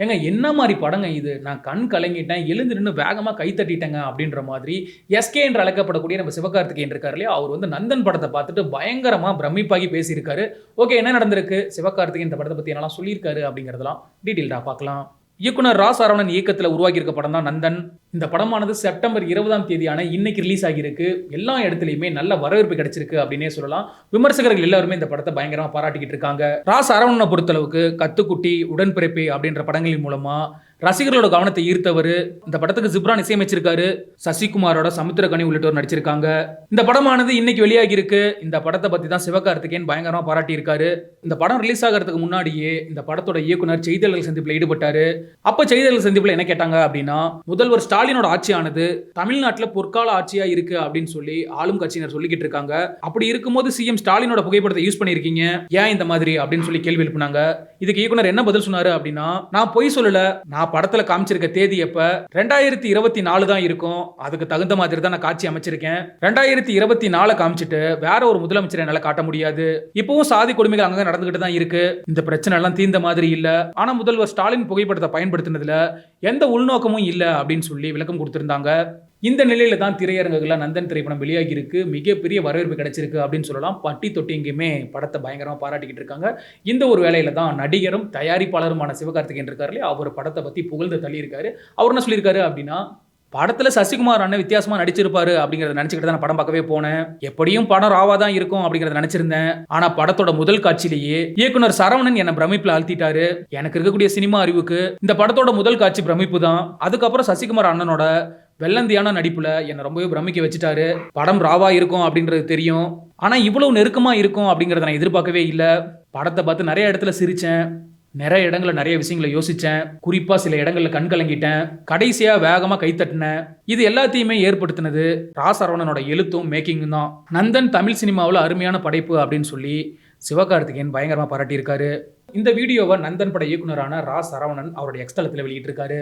ஏங்க என்ன மாரி படங்க இது? நான் கண் கலங்கிட்டேன், எழுந்து நின்னு வேகமா கை தட்டிட்டேங்க அப்படின்ற மாதிரி, எஸ்கே என்று அழைக்கப்படக்கூடிய நம்ம சிவகார்த்திகேயன் இருக்காரு இல்லையா? அவர் வந்து நந்தன் படத்த பார்த்துட்டு பயங்கரமா பிரமிப்பாகி பேசியிருக்காரு. ஓகே என்ன நடந்திருக்கு? சிவகார்த்திகேயன் இந்த படத்த பத்தி என்னலாம் சொல்லியிருக்காரு அப்படிங்கிறதெல்லாம் டீட்டெயில்டா பார்க்கலாம். இயக்குனர் ரா. சரவணன் இயக்கத்துல உருவாகியிருக்க படம் தான் நந்தன். இந்த படமானது செப்டம்பர் 20ஆம் தேதியான இன்னைக்கு ரிலீஸ் ஆகியிருக்கு. எல்லா இடத்துலயுமே நல்ல வரவேற்பு கிடைச்சிருக்கு அப்படின்னே சொல்லலாம். விமர்சகர்கள் எல்லாருமே இந்த படத்த பயங்கரமா பாராட்டிக்கிட்டு இருக்காங்க. ரா. சரவணன பொறுத்தளவுக்கு கத்துக்குட்டி, உடன்பிறப்பே அப்படின்ற படங்களின் மூலமா ரசிகர்களோட கவனத்தை ஈர்த்தவரு. இந்த படத்துக்கு ஜிப்ரான் இசையமைச்சிருக்காரு. சசிகுமாரோட சமுத்திரக்கனி உள்ளிட்டோர் நடிச்சிருக்காங்க. இந்த படமானது இன்னைக்கு வெளியாகி இருக்கு. இந்த படத்தை பத்தி தான் சிவகார்த்திகேயன் பயங்கரமா பாராட்டி இருக்காரு. இந்த படம் ரிலீஸ் ஆகிறதுக்கு முன்னாடியே இந்த படத்தோட இயக்குனர் செய்தியாளர்கள் சந்திப்புல ஈடுபட்டாரு. அப்ப செய்தியாளர்கள் சந்திப்புல என்ன கேட்டாங்க அப்படின்னா, முதல்வர் ஸ்டாலினோட ஆட்சியானது தமிழ்நாட்டுல பொற்கால ஆட்சியா இருக்கு அப்படின்னு சொல்லி ஆளும் கட்சியினர் சொல்லிக்கிட்டு இருக்காங்க. அப்படி இருக்கும்போது சிஎம் ஸ்டாலினோட புகைப்படத்தை யூஸ் பண்ணிருக்கீங்க, ஏன் இந்த மாதிரி அப்படின்னு சொல்லி கேள்வி எழுப்பினாங்க. இதுக்கு இயக்குனர் என்ன பதில் சொன்னாரு அப்படின்னா, நான் பொய் சொல்லல, நான் படத்துல காமிச்சிருக்க தேதி எப்ப 2024 தான் இருக்கும். அதுக்கு தகுந்த மாதிரி தான் நான் காட்சி அமைச்சிருக்கேன். 2024 காமிச்சிட்டு வேற ஒரு முதலமைச்சரை என்னால காட்ட முடியாது. இப்பவும் சாதி கொடுமைகள் அங்க நடந்துகிட்டு தான் இருக்கு. இந்த பிரச்சனை எல்லாம் தீர்ந்த மாதிரி இல்ல. ஆனா முதல்வர் ஸ்டாலின் புகைப்படத்தை பயன்படுத்தினதுல எந்த உள்நோக்கமும் இல்ல அப்படின்னு சொல்லி விளக்கம் கொடுத்திருந்தாங்க. இந்த நிலையில தான் திரையரங்குகள்ல நந்தன் திரைப்படம் வெளியாகி இருக்கு. மிகப்பெரிய வரவேற்பு கிடைச்சிருக்கு அப்படின்னு சொல்லலாம். பட்டி தொட்டி எங்கேயுமே படத்தை பயங்கரமா பாராட்டிக்கிட்டு இருக்காங்க. இந்த ஒரு வேளையில தான் நடிகரும் தயாரிப்பாளருமான சிவகார்த்திகேயன் இருக்காரு இல்லையா, அவர் படத்தை பத்தி புகழ்ந்து தள்ளியிருக்காரு. அவர் என்ன சொல்லியிருக்காரு அப்படின்னா, படத்துல சசிகுமார் அண்ணன் வித்தியாசமா நடிச்சிருப்பாரு அப்படிங்கறத நினைச்சுக்கிட்டு தான் நான் படம் பார்க்கவே போனேன். எப்படியும் படம் ராவா தான் இருக்கும் அப்படிங்கறத நினைச்சிருந்தேன். ஆனா படத்தோட முதல் காட்சியிலேயே இயக்குனர் சரவணன் என்ன பிரமிப்புல அழுத்திட்டாரு. எனக்கு இருக்கக்கூடிய சினிமா அறிவுக்கு இந்த படத்தோட முதல் காட்சி பிரமிப்பு தான். அதுக்கப்புறம் சசிகுமார் அண்ணனோட வெள்ளந்தியான நடிப்புல என்ன ரொம்பவே பிரமிக்க வச்சுட்டாரு. படம் ராவா இருக்கும் அப்படின்றது தெரியும். ஆனா இவ்வளவு நெருக்கமா இருக்கும் அப்படிங்கறத நான் எதிர்பார்க்கவே இல்லை. படத்தை பார்த்து நிறைய இடத்துல சிரிச்சேன். நிறைய இடங்கள்ல நிறைய விஷயங்களை யோசிச்சேன். குறிப்பா சில இடங்கள்ல கண் கலங்கிட்டேன். கடைசியா வேகமா கைத்தட்டினேன். இது எல்லாத்தையுமே ஏற்படுத்தினது ரா. சரவணனோட எழுத்தும் மேக்கிங்கும் தான். நந்தன் தமிழ் சினிமாவில் அருமையான படைப்பு அப்படின்னு சொல்லி சிவகார்த்திகேயன் பயங்கரமா பாராட்டியிருக்காரு. இந்த வீடியோவை நந்தன் பட இயக்குனரான ரா. சரவணன் அவருடைய எக்ஸ் தளத்தில் வெளியிட்டிருக்காரு.